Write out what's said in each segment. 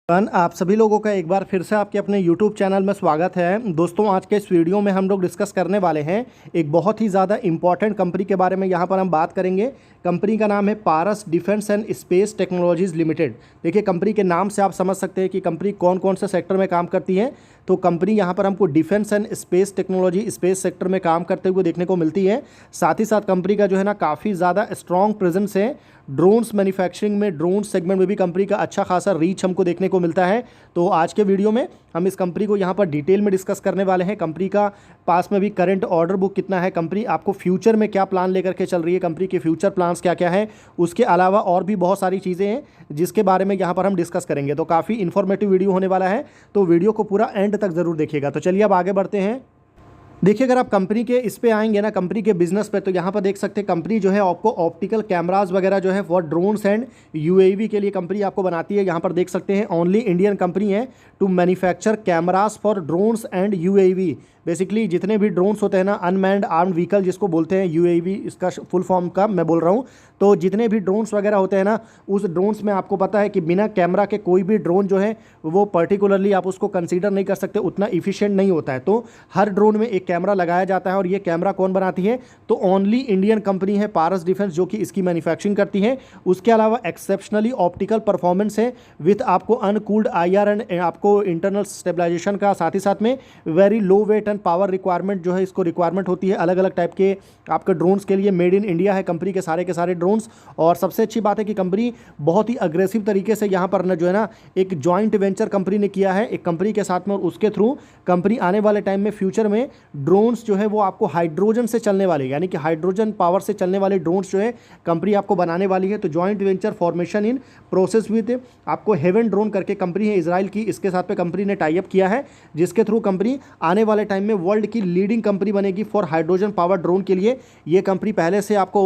आप सभी लोगों का एक बार फिर से आपके अपने YouTube चैनल में स्वागत है। दोस्तों, आज के इस वीडियो में हम लोग डिस्कस करने वाले हैं एक बहुत ही ज़्यादा इंपॉर्टेंट कंपनी के बारे में। यहाँ पर हम बात करेंगे। कंपनी का नाम है Paras defence and space technologies limited. देखिए, कंपनी के नाम से आप समझ सकते हैं कि कंपनी कौन कौन से सेक्टर में काम करती है। तो कंपनी यहाँ पर हमको defence and space technology space sector में काम करते हुए देखने को मिलती है। साथ ही साथ कंपनी का जो है ना काफ़ी ज़्यादा स्ट्रॉन्ग प्रेजेंस है ड्रोन्स मैन्युफैक्चरिंग में। ड्रोन सेगमेंट में भी कंपनी का अच्छा खासा रीच हमको देखने को मिलता है। तो आज के वीडियो में हम इस कंपनी को यहाँ पर डिटेल में डिस्कस करने वाले हैं। कंपनी का पास में भी करंट ऑर्डर बुक कितना है, कंपनी आपको फ्यूचर में क्या प्लान लेकर के चल रही है, कंपनी के फ्यूचर प्लान्स क्या क्या है, उसके अलावा और भी बहुत सारी चीज़ें हैं जिसके बारे में यहाँ पर हम डिस्कस करेंगे। तो काफ़ी इन्फॉर्मेटिव वीडियो होने वाला है, तो वीडियो को पूरा एंड तक ज़रूर देखिएगा। तो चलिए अब आगे बढ़ते हैं। देखिए, अगर आप कंपनी के इस पे आएंगे ना, कंपनी के बिजनेस पे, तो यहाँ पर देख सकते हैं कंपनी जो है आपको ऑप्टिकल कैमरास वगैरह जो है फॉर ड्रोन्स एंड यूएवी के लिए कंपनी आपको बनाती है। यहाँ पर देख सकते हैं ओनली इंडियन कंपनी है to manufacture cameras for drones and UAV. Basically जितने भी ड्रोन्स होते हैं ना, अनमैन्ड आर्म्ड व्हीकल जिसको बोलते हैं, यूएवी इसका फुल फॉर्म का मैं बोल रहा हूँ। तो जितने भी ड्रोन्स वगैरह होते हैं ना, उस ड्रोन्स में आपको पता है कि बिना कैमरा के कोई भी ड्रोन जो है वो पर्टिकुलरली आप उसको कंसीडर नहीं कर सकते, उतना इफिशिएंट नहीं होता है। तो हर ड्रोन में एक कैमरा लगाया जाता है, और ये कैमरा कौन बनाती है? तो ओनली इंडियन कंपनी है पारस डिफेंस, जो कि इसकी मैन्युफैक्चरिंग करती है। उसके अलावा एक्सेप्शनली ऑप्टिकल परफॉर्मेंस है विथ आपको अनकूल्ड आईआर एंड आपको इंटरनल स्टेबलाइजेशन का, साथ ही साथ में very low weight and power requirement जो है इसको रिक्वायरमेंट होती है अलग अलग टाइप के आपके ड्रोन्स के लिए। मेड इन इंडिया है कंपनी के सारे ड्रोन्स। और सबसे अच्छी बात है कि कंपनी बहुत ही अग्रेसिव तरीके से यहाँ पर जो है ना एक जॉइंट वेंचर कंपनी ने किया है एक कंपनी के साथ में, और उसके थ्रू कंपनी आने वाले टाइम में फ्यूचर में ड्रोन्स जो है वो आपको हाइड्रोजन से चलने वाले, यानी कि हाइड्रोजन पावर से चलने वाले ड्रोन्स जो है कंपनी आपको बनाने वाली है। तो joint venture formation in process with आपको हेवन ड्रोन करके कंपनी है इजराइल की, इसके साथ में कंपनी ने टाई अप किया है, जिसके थ्रू कंपनी आने वाले टाइम में वर्ल्ड की लीडिंग कंपनी बनेगी फॉर हाइड्रोजन पावर ड्रोन के लिए। ये कंपनी पहले से आपको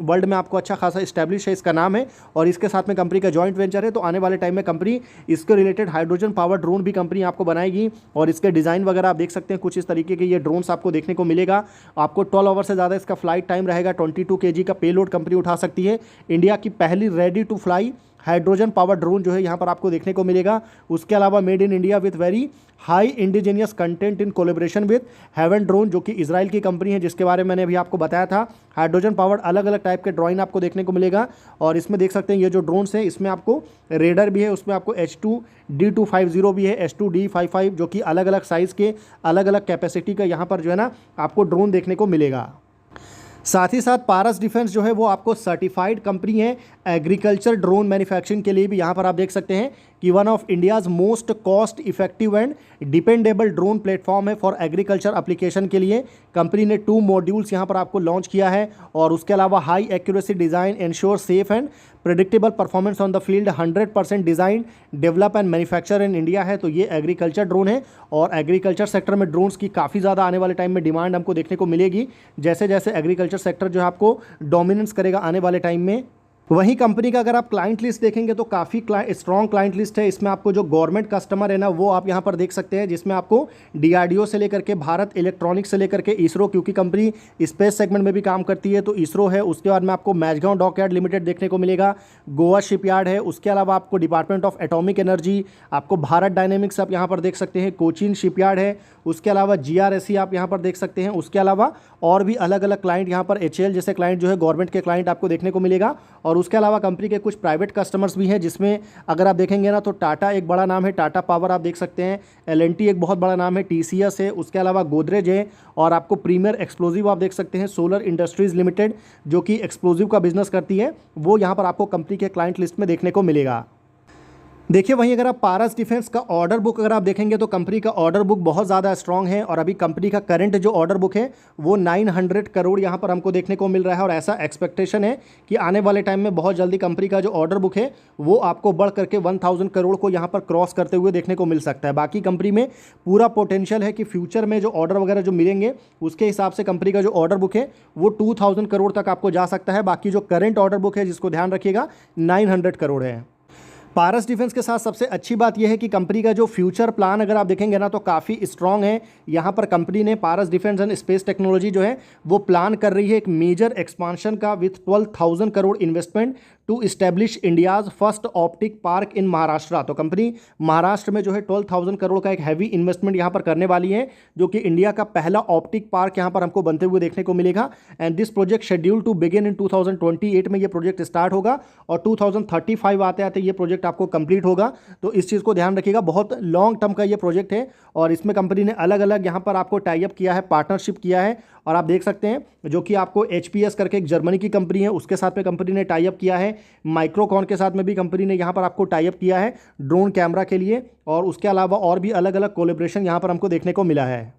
वर्ल्ड में आपको अच्छा खासा इस्टेब्लिश है, इसका नाम है, और इसके साथ में कंपनी का जॉइंट वेंचर है। तो आने वाले टाइम में कंपनी इसके रिलेटेड हाइड्रोजन पावर ड्रोन भी कंपनी आपको बनाएगी, और इसके डिज़ाइन वगैरह आप देख सकते हैं कुछ इस तरीके के ये ड्रोन्स आपको देखने को मिलेगा। आपको 12 आवर से ज़्यादा इसका फ्लाइट टाइम रहेगा। 22 kg का पेलोड कंपनी उठा सकती है। इंडिया की पहली ready to fly hydrogen power drone जो है यहाँ पर आपको देखने को मिलेगा। उसके अलावा made in India with very high indigenous content in collaboration with Heven drone, जो कि इजराइल की कंपनी है, जिसके बारे में मैंने अभी आपको बताया था। हाइड्रोजन पावर अलग अलग टाइप के ड्रोन आपको देखने को मिलेगा, और इसमें देख सकते हैं ये जो ड्रोन्स है इसमें आपको रेडर भी है, उसमें आपको H2D250 भी है, H2D55, जो कि अलग अलग साइज़ के अलग अलग कैपेसिटी का यहाँ पर जो है ना आपको ड्रोन देखने को मिलेगा। साथ ही साथ पारस डिफेंस जो है वो आपको सर्टिफाइड कंपनी है एग्रीकल्चर ड्रोन मैन्युफैक्चरिंग के लिए भी। यहाँ पर आप देख सकते हैं कि one of India's most cost effective and dependable drone platform है फॉर एग्रीकल्चर एप्लीकेशन के लिए। कंपनी ने 2 मॉड्यूल्स यहाँ पर आपको लॉन्च किया है, और उसके अलावा high accuracy design ensure safe and predictable performance on the field. 100% design develop and manufacture in India है। तो ये एग्रीकल्चर ड्रोन है, और एग्रीकल्चर सेक्टर में ड्रोन्स की काफ़ी ज़्यादा आने वाले टाइम में डिमांड हमको देखने को मिलेगी, जैसे जैसे एग्रीकल्चर सेक्टर जो है आपको डोमिनेंस करेगा आने वाले टाइम में। वहीं कंपनी का अगर आप क्लाइंट लिस्ट देखेंगे तो काफ़ी स्ट्रॉन्ग क्लाइंट लिस्ट है। इसमें आपको जो गवर्नमेंट कस्टमर है ना वो आप यहाँ पर देख सकते हैं, जिसमें आपको डीआरडीओ से लेकर के भारत इलेक्ट्रॉनिक्स से लेकर के इसरो, क्योंकि कंपनी स्पेस सेगमेंट में भी काम करती है, तो इसरो है। उसके बाद में आपको मैचगांव डॉकयार्ड लिमिटेड देखने को मिलेगा, गोवा शिपयार्ड है। उसके अलावा आपको डिपार्टमेंट ऑफ एटॉमिक एनर्जी, आपको भारत डायनेमिक्स आप यहाँ पर देख सकते हैं, कोचीन शिपयार्ड है। उसके अलावा जीआरएससी आप यहाँ पर देख सकते हैं। उसके अलावा और भी अलग अलग क्लाइंट यहाँ पर एचएएल जैसे क्लाइंट जो है गवर्नमेंट के क्लाइंट आपको देखने को मिलेगा। और उसके अलावा कंपनी के कुछ प्राइवेट कस्टमर्स भी हैं, जिसमें अगर आप देखेंगे ना तो टाटा एक बड़ा नाम है, टाटा पावर आप देख सकते हैं, एलएनटी एक बहुत बड़ा नाम है, टीसीएस है, उसके अलावा गोदरेज है, और आपको प्रीमियर एक्सप्लोजिव आप देख सकते हैं, सोलर इंडस्ट्रीज़ लिमिटेड जो कि एक्सप्लोजिव का बिजनेस करती है, वो यहाँ पर आपको कंपनी के क्लाइंट लिस्ट में देखने को मिलेगा। देखिए, वहीं अगर आप पारस डिफेंस का ऑर्डर बुक अगर आप देखेंगे तो कंपनी का ऑर्डर बुक बहुत ज़्यादा स्ट्रांग है, और अभी कंपनी का करंट जो ऑर्डर बुक है वो 900 करोड़ यहाँ पर हमको देखने को मिल रहा है। और ऐसा एक्सपेक्टेशन है कि आने वाले टाइम में बहुत जल्दी कंपनी का जो ऑर्डर बुक है वो आपको बढ़ करके 1000 करोड़ को यहाँ पर क्रॉस करते हुए देखने को मिल सकता है। बाकी कंपनी में पूरा पोटेंशियल है कि फ्यूचर में जो ऑर्डर वगैरह जो मिलेंगे उसके हिसाब से कंपनी का जो ऑर्डर बुक है वो 2000 करोड़ तक आपको जा सकता है। बाकी जो करंट ऑर्डर बुक है, जिसको ध्यान रखिएगा, 900 करोड़ है। पारस डिफेंस के साथ सबसे अच्छी बात यह है कि कंपनी का जो फ्यूचर प्लान अगर आप देखेंगे ना तो काफ़ी स्ट्रांग है। यहाँ पर कंपनी ने Paras defence and space technology जो है वो प्लान कर रही है एक मेजर एक्सपांशन का with 12,000 crore investment to establish India's first optic park in Maharashtra. तो कंपनी महाराष्ट्र में जो है 12,000 करोड़ का एक हैवी इन्वेस्टमेंट यहाँ पर करने वाली है, जो कि इंडिया का पहला ऑप्टिक पार्क यहाँ पर हमको बनते हुए देखने को मिलेगा। And this project schedule to begin in 2028 में ये प्रोजेक्ट स्टार्ट होगा और 2035 आते आते ये प्रोजेक्ट आपको कंप्लीट होगा। तो इस चीज़ को ध्यान रखिएगा, बहुत लॉन्ग टर्म का ये प्रोजेक्ट है और इसमें कंपनी ने अलग अलग यहाँ पर आपको टाई अप किया है, पार्टनरशिप किया है। और आप देख सकते हैं जो कि आपको HPS करके एक जर्मनी की कंपनी है, उसके साथ में कंपनी ने टाई अप किया है। माइक्रोकॉन के साथ में भी कंपनी ने यहाँ पर आपको टाई अप किया है ड्रोन कैमरा के लिए, और उसके अलावा और भी अलग अलग कोलैबोरेशन यहाँ पर हमको देखने को मिला है।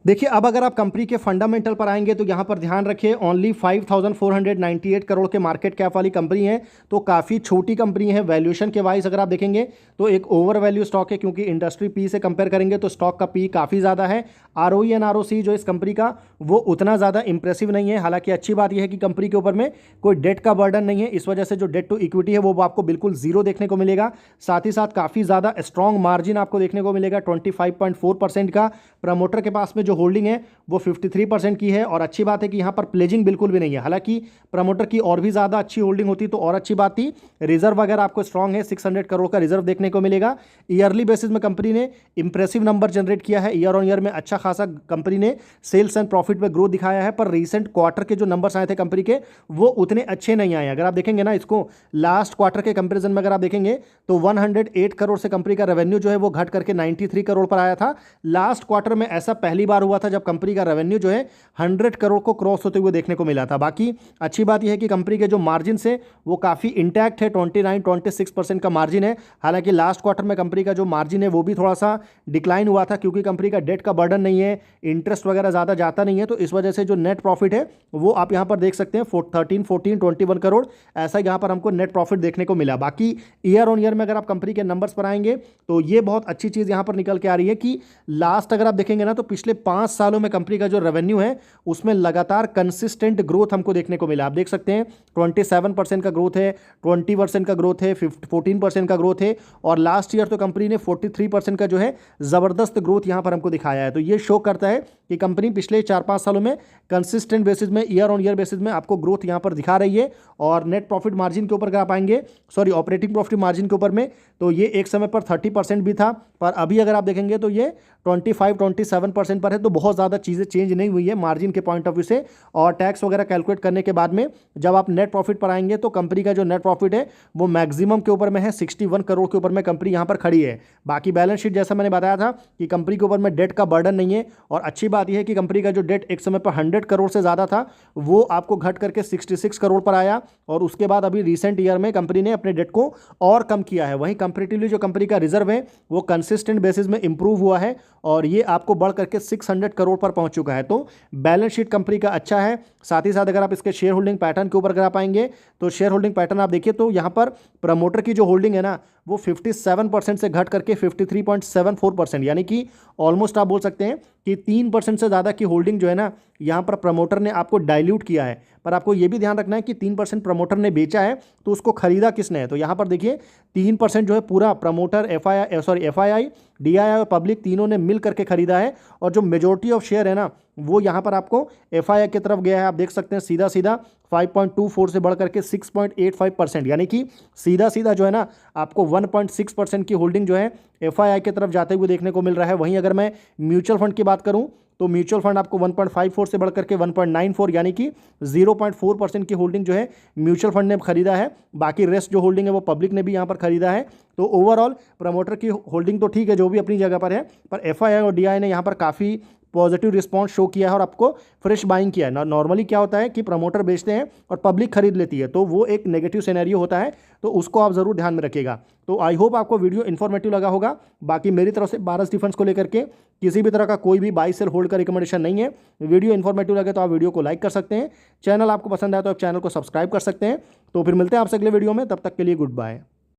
देखिए, अब अगर आप कंपनी के फंडामेंटल पर आएंगे तो यहाँ पर ध्यान रखिए, ओनली 5,498 करोड़ के मार्केट कैप वाली कंपनी है, तो काफ़ी छोटी कंपनी है। वैल्यूएशन के वाइज अगर आप देखेंगे तो एक ओवर वैल्यू स्टॉक है, क्योंकि इंडस्ट्री पी से कंपेयर करेंगे तो स्टॉक का पी काफ़ी ज़्यादा है। ROE एंड ROC जो इस कंपनी का वो उतना ज़्यादा इंप्रेसिव नहीं है। हालांकि अच्छी बात यह है कि कंपनी के ऊपर में कोई डेट का बर्डन नहीं है, इस वजह से जो डेट टू इक्विटी है वो आपको बिल्कुल जीरो देखने को मिलेगा। साथ ही साथ काफ़ी ज़्यादा स्ट्रॉन्ग मार्जिन आपको देखने को मिलेगा 25.4% का। प्रमोटर के पास में जो होल्डिंग है वो 53% की है, और अच्छी बात है कि यहाँ पर प्लेजिंग बिल्कुल भी नहीं है। हालांकि प्रमोटर की और भी ज़्यादा अच्छी होल्डिंग होती तो और अच्छी बात थी। रिजर्व वगैरह आपको स्ट्रॉन्ग है, 600 करोड़ का रिजर्व देखने को मिलेगा। ईयरली बेसिस में कंपनी ने इंप्रेसिव नंबर जनरेट किया है, ईयर ऑन ईयर में अच्छा खासा कंपनी ने सेल्स एंड प्रॉफिट में ग्रोथ दिखाया है। पर रिसेंट क्वार्टर के जो नंबर्स आए थे कंपनी के वो उतने अच्छे नहीं आए। अगर आप देखेंगे ना इसको लास्ट क्वार्टर के कंपेरिजन में अगर आप देखेंगे तो 108 करोड़ से कंपनी का रेवेन्यू जो है वो घट करके 93 करोड़ पर आया था। लास्ट क्वार्टर में ऐसा पहली बार हुआ था जब कंपनी का रेवेन्यू जो है 100 करोड़ को क्रॉस होते हुए देखने को मिला था। बाकी अच्छी बात यह है कि कंपनी के जो मार्जिन है वो काफ़ी इंटैक्ट है, 29-26% का मार्जिन है। हालांकि लास्ट क्वार्टर में कंपनी का जो मार्जिन है वो भी थोड़ा सा डिक्लाइन हुआ था, क्योंकि कंपनी का डेट का बर्डन नहीं है, इंटरेस्ट वगैरह ज़्यादा जाता नहीं है। तो इस वजह से जो नेट प्रॉफिट है वो आप यहाँ पर देख सकते हैं 21 करोड़ ऐसा यहाँ पर हमको नेट प्रॉफिट देखने को मिला। बाकी ईयर ऑन ईयर में अगर आप कंपनी के नंबर्स पर आएंगे तो ये बहुत अच्छी चीज़ यहाँ पर निकल के आ रही है कि लास्ट अगर आप देखेंगे ना तो पिछले 5 सालों में कंपनी का जो रेवेन्यू है उसमें लगातार कंसिस्टेंट ग्रोथ हमको देखने को मिला। आप देख सकते हैं 27% का ग्रोथ है, 20% का ग्रोथ है, 14% का ग्रोथ है, और लास्ट ईयर तो कंपनी ने 43% का जो है ज़बरदस्त ग्रोथ यहाँ पर हमको दिखाया है। तो ये शो करता है कि कंपनी पिछले 4-5 सालों में कंसिस्टेंट बेसिस में, ईयर ऑन ईयर बेसिस में आपको ग्रोथ यहाँ पर दिखा रही है। और नेट प्रॉफिट मार्जिन के ऊपर अगर आप आएंगे, ऑपरेटिंग प्रॉफिट मार्जिन के ऊपर में, तो ये एक समय पर 30% भी था, पर अभी अगर आप देखेंगे तो ये 25-27% पर है। तो बहुत ज़्यादा चीज़ें चेंज नहीं हुई है मार्जिन के पॉइंट ऑफ व्यू से। और टैक्स वगैरह कैलकुलेट करने के बाद में जब आप नेट प्रॉफिट पर आएंगे तो कंपनी का जो नेट प्रॉफिट है वो मैक्सिमम के ऊपर में है, 61 करोड़ के ऊपर में कंपनी यहाँ पर खड़ी है। बाकी बैलेंस शीट जैसा मैंने बताया था कि कंपनी के ऊपर में डेट का बर्डन नहीं है, और अच्छी बात यह है कि कंपनी का जो डेट एक समय पर 100 करोड़ से ज़्यादा था वो आपको घट करके 66 करोड़ पर आया, और उसके बाद अभी रिसेंट ईयर में कंपनी ने अपने डेट को और कम किया है। वहीं कंपैरेटिवली जो कंपनी का रिजर्व है वो कंसिस्टेंट बेसिस में इंप्रूव हुआ है, और ये आपको बढ़ करके 600 करोड़ पर पहुंच चुका है। तो बैलेंस शीट कंपनी का अच्छा है। साथ ही साथ अगर आप इसके शेयर होल्डिंग पैटर्न के ऊपर अगर आप आएंगे तो शेयर होल्डिंग पैटर्न आप देखिए तो यहाँ पर प्रमोटर की जो होल्डिंग है ना वो 57% से घट करके 53.74%, यानी कि ऑलमोस्ट आप बोल सकते हैं कि 3% से ज़्यादा की होल्डिंग जो है ना यहाँ पर प्रमोटर ने आपको डाइल्यूट किया है। पर आपको ये भी ध्यान रखना है कि 3% प्रमोटर ने बेचा है तो उसको खरीदा किसने है। तो यहाँ पर देखिए 3% जो है पूरा प्रमोटर FII, DII और पब्लिक तीनों ने मिल करके खरीदा है, और जो मेजोरिटी ऑफ शेयर है ना वो यहाँ पर आपको FII की तरफ गया है। आप देख सकते हैं सीधा सीधा 5.24 से बढ़ करके 6.85%, यानी कि सीधा सीधा जो है ना आपको 1.6% की होल्डिंग जो है FII की तरफ जाते हुए देखने को मिल रहा है। वहीं अगर मैं म्यूचुअल फंड की बात करूं तो म्यूचुअल फंड आपको 1.54 से बढ़ करके 1.94 यानी कि 0.4% की होल्डिंग जो है म्यूचुअल फंड ने खरीदा है। बाकी रेस्ट जो होल्डिंग है वो पब्लिक ने भी यहाँ पर खरीदा है। तो ओवरऑल प्रमोटर की होल्डिंग तो ठीक है जो भी अपनी जगह पर है, पर FII और DII ने यहाँ पर काफ़ी पॉजिटिव रिस्पांस शो किया है और आपको फ्रेश बाइंग किया है। नॉर्मली क्या होता है कि प्रमोटर बेचते हैं और पब्लिक खरीद लेती है, तो वो एक नेगेटिव सिनेरियो होता है, तो उसको आप ज़रूर ध्यान में रखिएगा। तो आई होप आपको वीडियो इन्फॉर्मेटिव लगा होगा। बाकी मेरी तरफ से पारस डिफेंस को लेकर के किसी भी तरह का कोई भी बाई सेल होल्ड का रिकमेंडेशन नहीं है। वीडियो इन्फॉर्मेटिव लगे तो आप वीडियो को लाइक कर सकते हैं, चैनल आपको पसंद आया तो आप चैनल को सब्सक्राइब कर सकते हैं। तो फिर मिलते हैं आपसे अगले वीडियो में, तब तक के लिए गुड बाय।